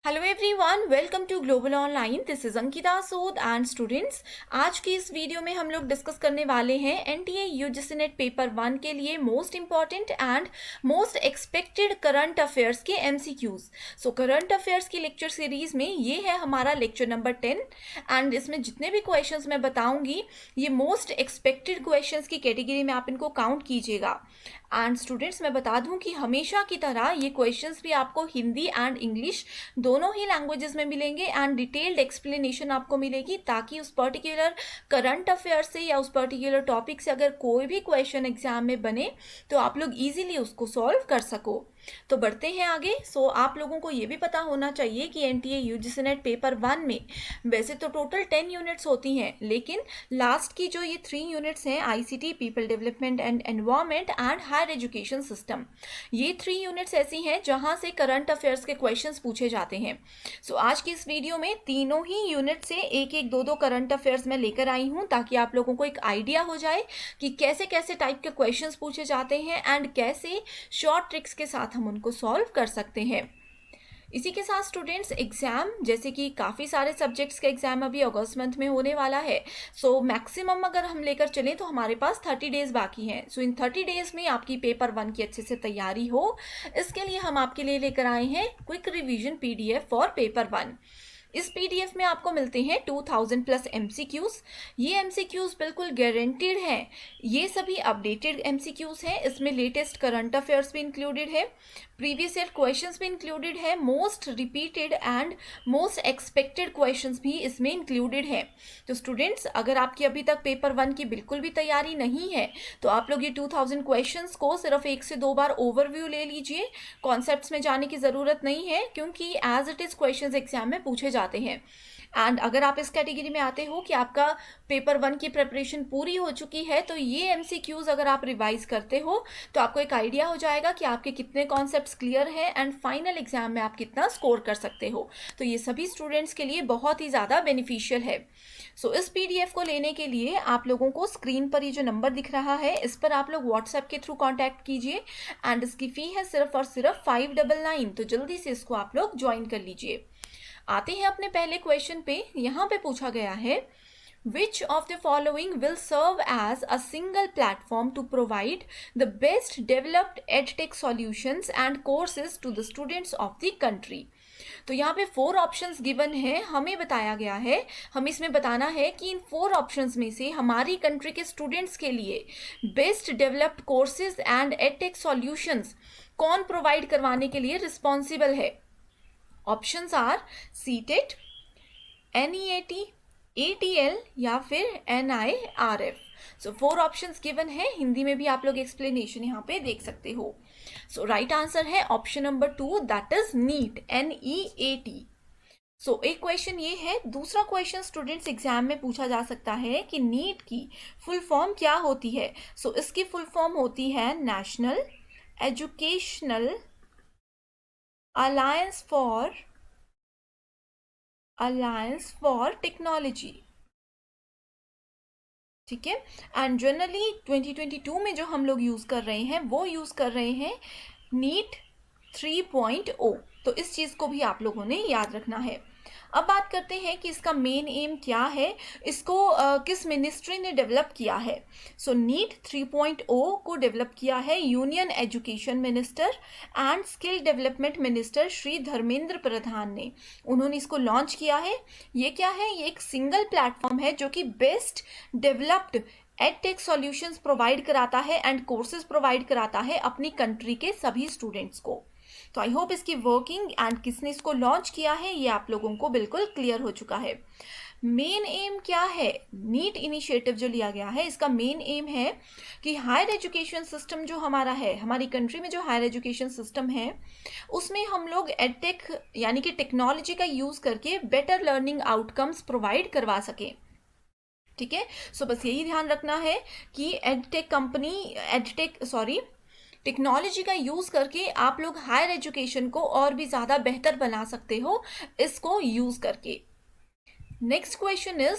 Hello everyone, welcome to global online. This is Ankita Sood and students. आज की इस video में हम लोग डिस्कस करने वाले हैं एनटीए यूजीसी नेट पेपर 1 के लिए most important and most expected current affairs के एमसीक्यूज। सो करंट अफेयर्स की लेक्चर सीरीज में ये है हमारा लेक्चर नंबर 10 एंड इसमें जितने भी क्वेश्चंस मैं बताऊंगी ये मोस्ट एक्सपेक्टेड क्वेश्चंस की कैटेगरी में आप इनको काउंट कीजिएगा। एंड स्टूडेंट्स, मैं बता दूं कि हमेशा की तरह ये क्वेश्चंस भी आपको हिंदी एंड इंग्लिश दोनों ही लैंग्वेजेस में मिलेंगे एंड डिटेल्ड एक्सप्लेनेशन आपको मिलेगी, ताकि उस पर्टिकुलर करंट अफेयर से या उस पर्टिकुलर टॉपिक से अगर कोई भी क्वेश्चन एग्जाम में बने तो आप लोग इजीली उसको सॉल्व कर सको। तो बढ़ते हैं आगे। सो आप लोगों को ये भी पता होना चाहिए कि एनटीए यूजीसी नेट पेपर 1 में वैसे तो टोटल 10 यूनिट्स होती हैं, लेकिन लास्ट की जो ये 3 यूनिट्स हैं, ICT, people development and environment and higher education system, ये 3 यूनिट्स ऐसी हैं जहां से करंट अफेयर्स के क्वेश्चंस पूछे जाते हैं। सो आज की इस वीडियो में तीनों ही यूनिट से एक एक दो करंट अफेयर्स मैं लेकर आई हूं, ताकि आप लोगों को एक आइडिया हो जाए कि कैसे कैसे टाइप के क्वेश्चंस पूछे जाते हैं एंड कैसे शॉर्ट ट्रिक्स के साथ हम उनको सॉल्व कर सकते हैं। इसी के साथ स्टूडेंट्स, एग्जाम जैसे कि काफ़ी सारे सब्जेक्ट्स का एग्जाम अभी अगस्त मंथ में होने वाला है। सो मैक्सिमम अगर हम लेकर चलें तो हमारे पास 30 डेज बाकी हैं। सो इन 30 डेज में आपकी पेपर 1 की अच्छे से तैयारी हो, इसके लिए हम आपके लिए लेकर आए हैं quick revision PDF for paper 1। इस पीडीएफ में आपको मिलते हैं 2000 प्लस एमसीक्यूज। ये एमसीक्यूज बिल्कुल गारंटीड हैं, ये सभी अपडेटेड एमसीक्यूज हैं। इसमें लेटेस्ट करंट अफेयर्स भी इंक्लूडेड है, प्रीवियस ईयर क्वेश्चंस भी इंक्लूडेड है, most repeated and most expected questions भी इसमें इंक्लूडेड है। तो स्टूडेंट्स, अगर आपकी अभी तक पेपर 1 की बिल्कुल भी तैयारी नहीं है तो आप लोग ये 2000 क्वेश्चंस को सिर्फ 1 से 2 बार ओवरव्यू ले लीजिए। कॉन्सेप्ट्स में जाने की ज़रूरत नहीं है, क्योंकि as it is questions exam में पूछे जाते हैं। एंड अगर आप इस कैटेगरी में आते हो कि आपका पेपर 1 की प्रिपरेशन पूरी हो चुकी है, तो ये एमसीक्यूज अगर आप रिवाइज करते हो तो आपको एक आइडिया हो जाएगा कि आपके कितने कॉन्सेप्ट्स क्लियर हैं एंड फाइनल एग्जाम में आप कितना स्कोर कर सकते हो। तो ये सभी स्टूडेंट्स के लिए बहुत ही ज़्यादा बेनिफिशियल है। सो इस पीडीएफ को लेने के लिए आप लोगों को स्क्रीन पर ये जो नंबर दिख रहा है, इस पर आप लोग व्हाट्सएप के थ्रू कॉन्टैक्ट कीजिए एंड इसकी फ़ी है सिर्फ और सिर्फ 599। तो जल्दी से इसको आप लोग ज्वाइन कर लीजिए। आते हैं अपने पहले क्वेश्चन पे। यहाँ पे पूछा गया है, Which of the following will serve as a single platform to provide the best developed edtech solutions and courses to the students of the country? तो यहाँ पे 4 ऑप्शंस गिवन है, हमें बताया गया है, हमें इसमें बताना है कि इन 4 ऑप्शंस में से हमारी कंट्री के स्टूडेंट्स के लिए best developed courses and edtech solutions कौन प्रोवाइड करवाने के लिए रिस्पॉन्सिबल है। Options are CTET, NEAT, ATL या फिर एनआईआरएफ। सो 4 ऑप्शंस गिवन है, हिंदी में भी आप लोग एक्सप्लेनेशन यहाँ पे देख सकते हो। सो राइट आंसर है option number 2, that is NEET, N E A T. So एक क्वेश्चन ये है। दूसरा क्वेश्चन स्टूडेंट्स एग्जाम में पूछा जा सकता है कि नीट की फुल फॉर्म क्या होती है। सो इसकी फुल फॉर्म होती है national educational alliance for technology. ठीक है, एंड जनरली 2022 में जो हम लोग यूज़ कर रहे हैं वो यूज़ कर रहे हैं नीट 3.0। तो इस चीज़ को भी आप लोगों ने याद रखना है। अब बात करते हैं कि इसका मेन एम क्या है, इसको किस मिनिस्ट्री ने डेवलप किया है। सो नीट 3.0 को डेवलप किया है union education minister and skill development minister Shri Dharmendra Pradhan ने। उन्होंने इसको लॉन्च किया है। ये क्या है, ये एक सिंगल प्लेटफॉर्म है जो कि best developed edtech solutions provide कराता है एंड कोर्सेज प्रोवाइड कराता है अपनी कंट्री के सभी स्टूडेंट्स को। तो आई होप इसकी वर्किंग एंड किसने इसको लॉन्च किया है ये आप लोगों को बिल्कुल क्लियर हो चुका है। मेन एम क्या है, नीट इनिशिएटिव जो लिया गया है, इसका मेन एम है कि हायर एजुकेशन सिस्टम जो हमारा है, हमारी कंट्री में जो हायर एजुकेशन सिस्टम है, उसमें हम लोग एडटेक यानी कि टेक्नोलॉजी का यूज़ करके बेटर लर्निंग आउटकम्स प्रोवाइड करवा सकें। ठीक है, सो बस यही ध्यान रखना है कि टेक्नोलॉजी का यूज़ करके आप लोग हायर एजुकेशन को और भी ज़्यादा बेहतर बना सकते हो इसको यूज़ करके। Next question is,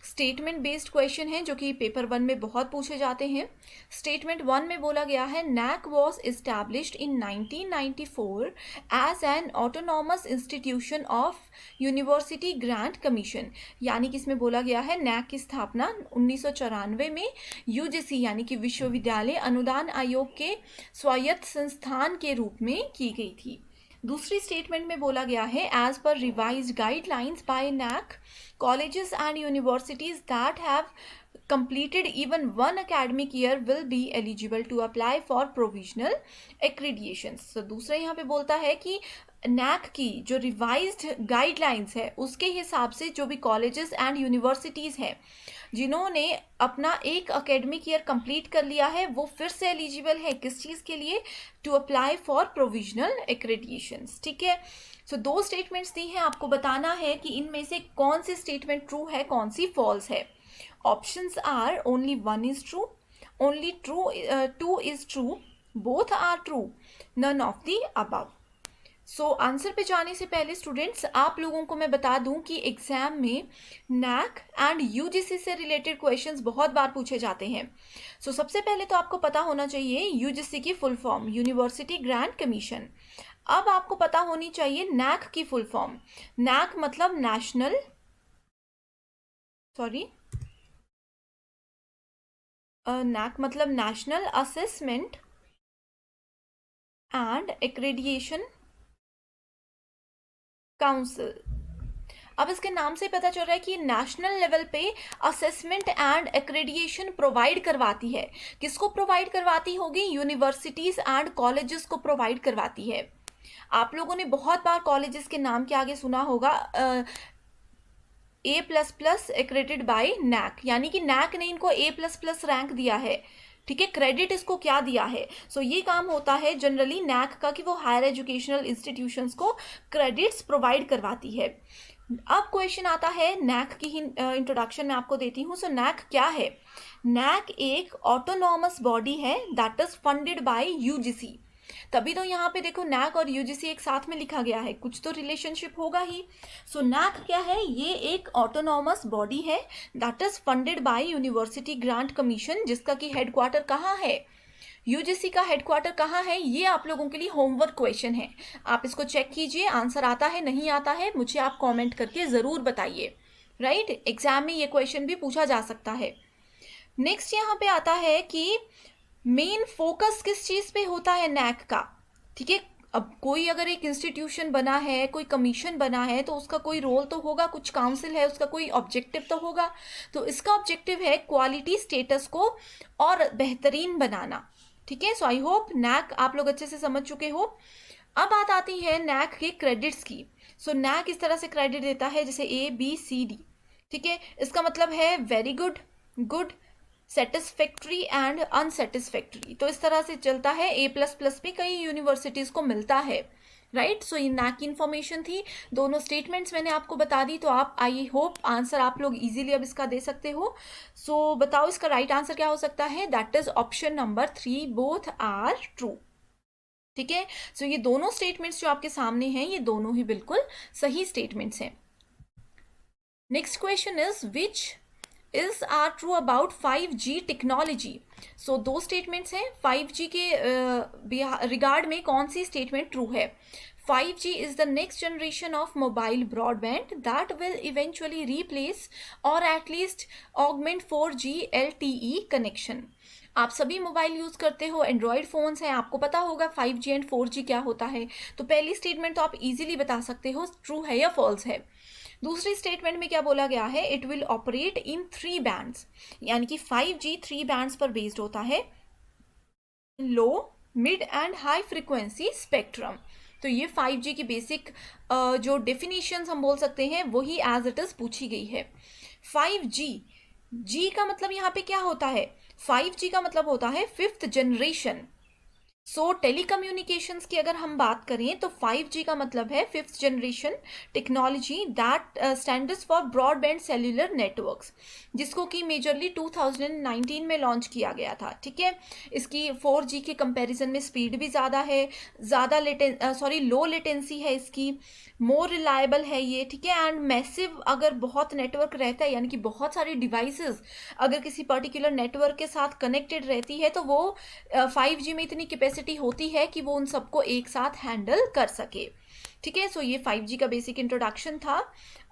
statement based question है जो कि पेपर 1 में बहुत पूछे जाते हैं। स्टेटमेंट 1 में बोला गया है NAC was established in 1994 as an autonomous institution of university grant commission. यानी कि इसमें बोला गया है NAC की स्थापना 1994 में UGC यानी कि विश्वविद्यालय अनुदान आयोग के स्वायत्त संस्थान के रूप में की गई थी। दूसरी स्टेटमेंट में बोला गया है as per revised guidelines by NAC colleges and universities that have completed even one academic year will be eligible to apply for provisional accreditations। so, दूसरा यहाँ पे बोलता है कि NAC की जो रिवाइज्ड गाइडलाइंस है उसके हिसाब से जो भी कॉलेजेस एंड यूनिवर्सिटीज़ हैं जिन्होंने अपना एक एकेडमिक ईयर कंप्लीट कर लिया है वो फिर से एलिजिबल है किस चीज़ के लिए, टू अप्लाई फॉर प्रोविजनल एक्रेडिएशंस। ठीक है, सो दो स्टेटमेंट्स दी हैं, आपको बताना है कि इनमें से कौन सी स्टेटमेंट ट्रू है कौन सी फॉल्स है। Options are only 1 is true, only 2 is true, both are true, none of the above. So answer पे जाने से पहले स्टूडेंट्स आप लोगों को मैं बता दूं कि एग्जाम में NAC एंड UGC से रिलेटेड क्वेश्चंस बहुत बार पूछे जाते हैं। सो सबसे पहले तो आपको पता होना चाहिए UGC की full form, university grant commission. अब आपको पता होनी चाहिए NAC की फुल फॉर्म। NAC मतलब national assessment and accreditation council. अब इसके नाम से पता चल रहा है कि नेशनल लेवल पे असेसमेंट एंड एक्रेडिएशन प्रोवाइड करवाती है। किसको प्रोवाइड करवाती होगी? यूनिवर्सिटीज एंड कॉलेजेस को प्रोवाइड करवाती है। आप लोगों ने बहुत बार कॉलेजेस के नाम के आगे सुना होगा A++ एक्रेडिटेड बाय NAC, यानी कि NAC ने इनको A++ रैंक दिया है। ठीक है, क्रेडिट इसको क्या दिया है? सो ये काम होता है जनरली NAC का कि वो हायर एजुकेशनल इंस्टीट्यूशंस को क्रेडिट्स प्रोवाइड करवाती है। अब क्वेश्चन आता है NAC की ही इंट्रोडक्शन में आपको देती हूँ। सो NAC क्या है? NAC एक ऑटोनॉमस बॉडी है that is funded by UGC। तभी तो यहाँ पे देखो NAC और UGC एक साथ में लिखा गया है, कुछ तो रिलेशनशिप होगा ही। सो NAC क्या है? ये एक ऑटोनॉमस बॉडी है that is funded by university grant commission, जिसका कि हेडक्वार्टर कहाँ है? UGC का हेडक्वार्टर कहाँ है? ये आप लोगों के लिए होमवर्क क्वेश्चन है, आप इसको चेक कीजिए, आंसर आता है नहीं आता है मुझे आप कॉमेंट करके ज़रूर बताइए। राइट, एग्जाम में ये क्वेश्चन भी पूछा जा सकता है। नेक्स्ट यहाँ पे आता है कि मेन फोकस किस चीज़ पे होता है NAC का। ठीक है, अब कोई अगर एक इंस्टीट्यूशन बना है, कोई कमीशन बना है, तो उसका कोई रोल तो होगा, कुछ काउंसिल है, उसका कोई ऑब्जेक्टिव तो होगा। तो इसका ऑब्जेक्टिव है क्वालिटी स्टेटस को और बेहतरीन बनाना। ठीक है, सो आई होप NAC आप लोग अच्छे से समझ चुके हो। अब बात आती है NAC के क्रेडिट्स की। सो NAC इस तरह से क्रेडिट देता है जैसे A, B, C, D। ठीक है, इसका मतलब है very good, good, satisfactory and unsatisfactory. तो इस तरह से चलता है। A++ भी कई यूनिवर्सिटीज़ को मिलता है। राइट, सो ये NAC की इन्फॉर्मेशन थी, दोनों स्टेटमेंट्स मैंने आपको बता दी। तो आप आई होप आंसर आप लोग इजीली अब इसका दे सकते हो। सो बताओ इसका राइट आंसर क्या हो सकता है? That is option number 3, both are true. ठीक है, सो ये दोनों स्टेटमेंट्स जो आपके सामने हैं ये दोनों ही बिल्कुल सही स्टेटमेंट्स हैं। Next question is which is are true about 5G technology. So दो स्टेटमेंट्स हैं। 5G के रिगार्ड में कौन सी स्टेटमेंट ट्रू है? 5G is the next generation of mobile broadband that will eventually replace or at least augment 4G LTE connection। आप सभी mobile use करते हो, एंड्रॉयड फ़ोन्स हैं, आपको पता होगा 5G एंड 4G क्या होता है। तो पहली स्टेटमेंट तो आप इजीली बता सकते हो ट्रू है या फॉल्स है। दूसरी स्टेटमेंट में क्या बोला गया है? It will operate in 3 bands, यानी कि 5G 3 बैंड्स पर बेस्ड होता है, low, mid and high frequency spectrum. तो ये 5G की बेसिक जो डेफिनेशंस हम बोल सकते हैं वही एज इट इज पूछी गई है। 5G, G का मतलब यहाँ पे क्या होता है? 5G का मतलब होता है 5th जनरेशन। सो टेलीकम्युनिकेशंस की अगर हम बात करें तो 5G का मतलब है fifth generation technology that standards for broadband cellular networks, जिसको कि मेजरली 2019 में लॉन्च किया गया था। ठीक है, इसकी 4G के कंपैरिजन में स्पीड भी ज़्यादा है, लो लेटेंसी है इसकी, मोर रिलायबल है ये। ठीक है, एंड मैसिव, अगर बहुत नेटवर्क रहता है यानी कि बहुत सारी डिवाइसेस अगर किसी पर्टिकुलर नेटवर्क के साथ कनेक्टेड रहती है तो वो 5G में इतनी कैपेसिटी होती है कि वो उन सबको एक साथ हैंडल कर सके। ठीक है, सो ये 5G का बेसिक इंट्रोडक्शन था।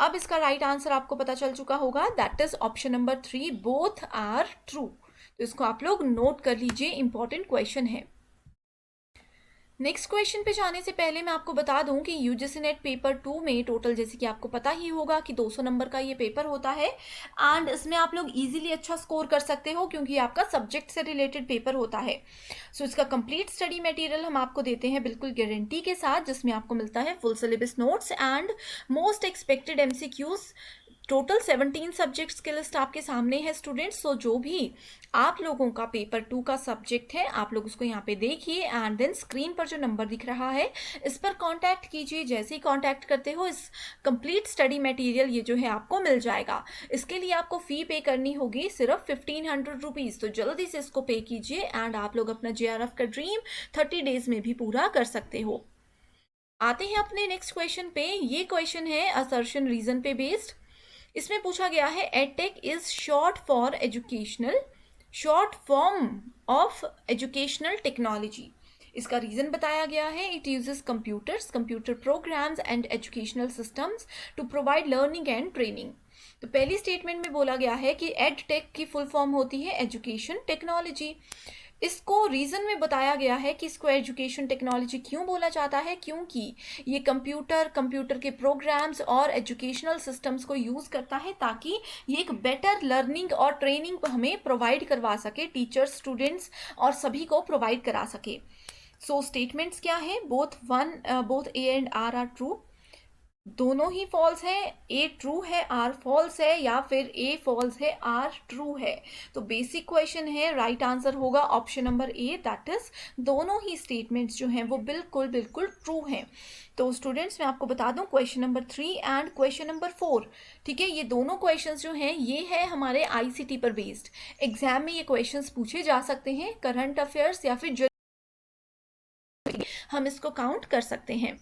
अब इसका राइट आंसर आपको पता चल चुका होगा, that is option number 3, both are true. तो इसको आप लोग नोट कर लीजिए, इंपॉर्टेंट क्वेश्चन है। नेक्स्ट क्वेश्चन पे जाने से पहले मैं आपको बता दूं कि यूजीसी नेट पेपर 2 में टोटल, जैसे कि आपको पता ही होगा कि 200 नंबर का ये पेपर होता है एंड इसमें आप लोग इजीली अच्छा स्कोर कर सकते हो क्योंकि आपका सब्जेक्ट से रिलेटेड पेपर होता है। सो इसका कंप्लीट स्टडी मटेरियल हम आपको देते हैं बिल्कुल गारंटी के साथ, जिसमें आपको मिलता है full syllabus notes and most expected MCQs. Total 17 subjects की लिस्ट आपके सामने है स्टूडेंट्स। सो जो भी आप लोगों का पेपर 2 का सब्जेक्ट है आप लोग उसको यहाँ पे देखिए एंड देन स्क्रीन पर जो नंबर दिख रहा है इस पर कांटेक्ट कीजिए। जैसे ही कांटेक्ट करते हो इस कंप्लीट स्टडी मटेरियल ये जो है आपको मिल जाएगा। इसके लिए आपको फी पे करनी होगी सिर्फ 1500 रुपीज़। तो जल्दी से इसको पे कीजिए एंड आप लोग अपना JRF का ड्रीम 30 डेज में भी पूरा कर सकते हो। आते हैं अपने नेक्स्ट क्वेश्चन पे। ये क्वेश्चन है असर्शन रीजन पे बेस्ड। इसमें पूछा गया है edtech is short for educational, short form of educational technology. इसका रीजन बताया गया है, it uses computers, computer programs and educational systems to provide learning and training. तो पहली स्टेटमेंट में बोला गया है कि एडटेक की फुल फॉर्म होती है एजुकेशन टेक्नोलॉजी। इसको रीजन में बताया गया है कि इसको एजुकेशन टेक्नोलॉजी क्यों बोला जाता है, क्योंकि ये कंप्यूटर के प्रोग्राम्स और एजुकेशनल सिस्टम्स को यूज करता है ताकि ये एक बेटर लर्निंग और ट्रेनिंग हमें प्रोवाइड करवा सके, टीचर्स, स्टूडेंट्स और सभी को प्रोवाइड करा सके। सो स्टेटमेंट्स क्या है, both A and R are true, दोनों ही फॉल्स है। ए ट्रू है आर फॉल्स है, या फिर ए फॉल्स है आर ट्रू है। तो बेसिक क्वेश्चन है, राइट आंसर होगा option number A, that is दोनों ही स्टेटमेंट्स जो हैं वो बिल्कुल बिल्कुल ट्रू हैं। तो स्टूडेंट्स मैं आपको बता दूं question number 3 and question number 4, ठीक है, ये दोनों क्वेश्चंस जो हैं ये है हमारे ICT पर बेस्ड। एग्जाम में ये क्वेश्चंस पूछे जा सकते हैं, करंट अफेयर्स या फिर हम इसको काउंट कर सकते हैं।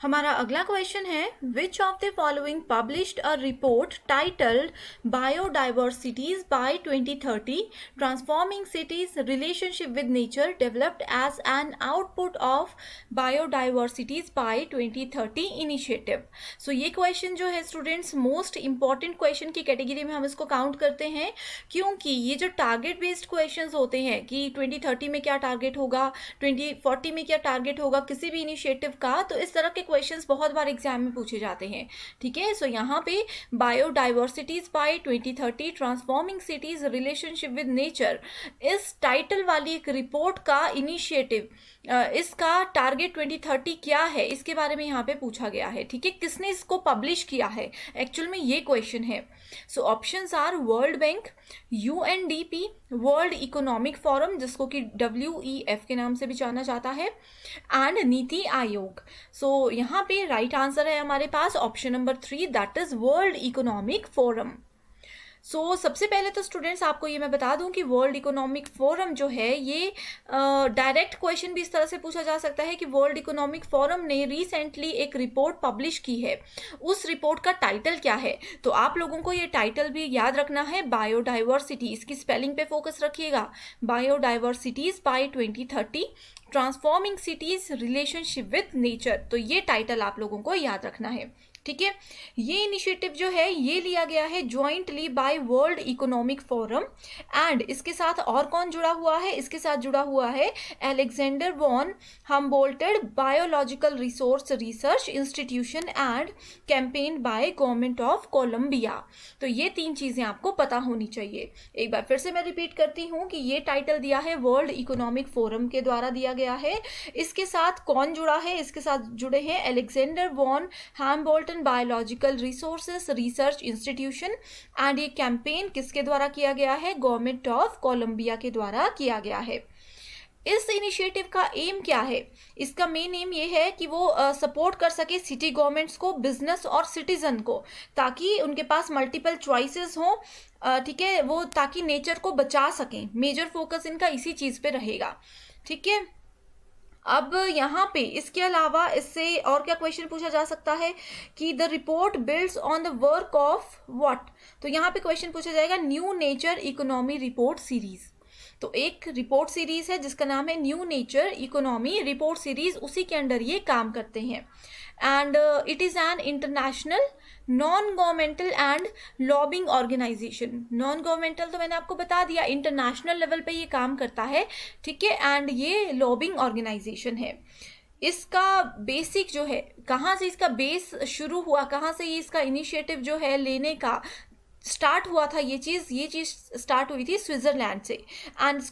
हमारा अगला क्वेश्चन है, which of the following published a report titled biodiversities by 2030 transforming cities relationship with nature developed as an output of biodiversities by 2030 initiative. So ये क्वेश्चन जो है स्टूडेंट्स मोस्ट इंपॉर्टेंट क्वेश्चन की कैटेगरी में हम इसको count करते हैं, क्योंकि ये जो टारगेट बेस्ड क्वेश्चन होते हैं कि 2030 में क्या टारगेट होगा, 2040 में क्या टारगेट होगा किसी भी इनिशिएटिव का, तो इस तरह के क्वेश्चंस बहुत बार एग्जाम में पूछे जाते हैं। ठीक है, सो यहाँ पे biodiversities by 2030 transforming cities relationship with nature, इस टाइटल वाली एक रिपोर्ट का इनिशिएटिव, इसका टारगेट 2030 क्या है इसके बारे में यहाँ पे पूछा गया है। ठीक है, किसने इसको पब्लिश किया है, एक्चुअल में ये क्वेश्चन है। So options are World Bank, UNDP, World Economic Forum जिसको कि WEF के नाम से भी जाना जाता है, एंड नीति आयोग। सो यहाँ पे राइट आंसर है हमारे पास option number 3, that is World Economic Forum. So सबसे पहले तो स्टूडेंट्स आपको ये मैं बता दूं कि वर्ल्ड इकोनॉमिक फोरम जो है ये डायरेक्ट क्वेश्चन भी इस तरह से पूछा जा सकता है कि वर्ल्ड इकोनॉमिक फोरम ने रिसेंटली एक रिपोर्ट पब्लिश की है, उस रिपोर्ट का टाइटल क्या है। तो आप लोगों को ये टाइटल भी याद रखना है, बायोडाइवर्सिटी, इसकी स्पेलिंग पे फोकस रखिएगा, biodiversities by 2030 transforming cities relationship with nature. तो ये टाइटल आप लोगों को याद रखना है। ठीक है, ये इनिशिएटिव जो है ये लिया गया है jointly by World Economic Forum, and इसके साथ और कौन जुड़ा हुआ है, इसके साथ जुड़ा हुआ है Alexander von Humboldt biological resource research institution and campaign by government of Colombia. तो ये 3 चीजें आपको पता होनी चाहिए। एक बार फिर से मैं रिपीट करती हूँ कि ये टाइटल दिया है वर्ल्ड इकोनॉमिक फोरम के द्वारा दिया गया है। इसके साथ कौन जुड़ा है, इसके साथ जुड़े हैं Alexander von Humboldt biological resources research institution, and ये कैंपेन किसके द्वारा किया गया है, गवर्नमेंट ऑफ कोलंबिया के द्वारा किया गया है। इस इनिशिएटिव का एम क्या है? इसका मेन एम ये है कि वो सपोर्ट कर सके सिटी गवर्नमेंट्स को, बिजनेस और सिटीजन को, ताकि उनके पास मल्टीपल चॉइसेस हों, ठीक है, वो ताकि नेचर को बचा सकें। मेजर फोकस इनका इसी चीज़ पे रहेगा, ठीक है। अब यहाँ पे इसके अलावा इससे और क्या क्वेश्चन पूछा जा सकता है कि the report builds on the work of what. तो यहाँ पे क्वेश्चन पूछा जाएगा new nature economy report series. तो एक रिपोर्ट सीरीज है जिसका नाम है new nature economy report series, उसी के अंडर ये काम करते हैं। And it is an international non governmental and lobbying organisation. Non governmental तो मैंने आपको बता दिया, इंटरनेशनल लेवल पे ये काम करता है, ठीक है, एंड ये लॉबिंग ऑर्गेनाइजेशन है। इसका बेसिक जो है, कहाँ से इसका बेस शुरू हुआ, कहाँ से ये इसका इनिशिएटिव जो है लेने का स्टार्ट हुआ था, ये चीज़ स्टार्ट हुई थी स्विट्ज़रलैंड से। एंड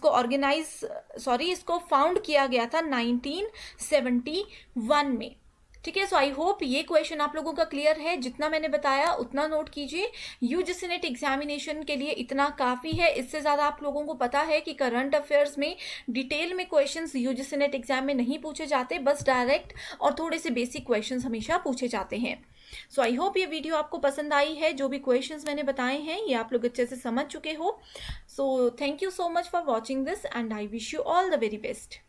इसको फाउंड किया गया था 1971 में, ठीक है। सो आई होप ये क्वेश्चन आप लोगों का क्लियर है। जितना मैंने बताया उतना नोट कीजिए। यूजीसी नेट एग्जामिनेशन के लिए इतना काफ़ी है। इससे ज़्यादा आप लोगों को पता है कि करंट अफेयर्स में डिटेल में क्वेश्चंस यूजीसी नेट एग्जाम में नहीं पूछे जाते, बस डायरेक्ट और थोड़े से बेसिक क्वेश्चंस हमेशा पूछे जाते हैं। सो आई होप ये वीडियो आपको पसंद आई है। जो भी क्वेश्चंस मैंने बताए हैं ये आप लोग अच्छे से समझ चुके हो। So thank you so much for watching this and I wish you all the very best.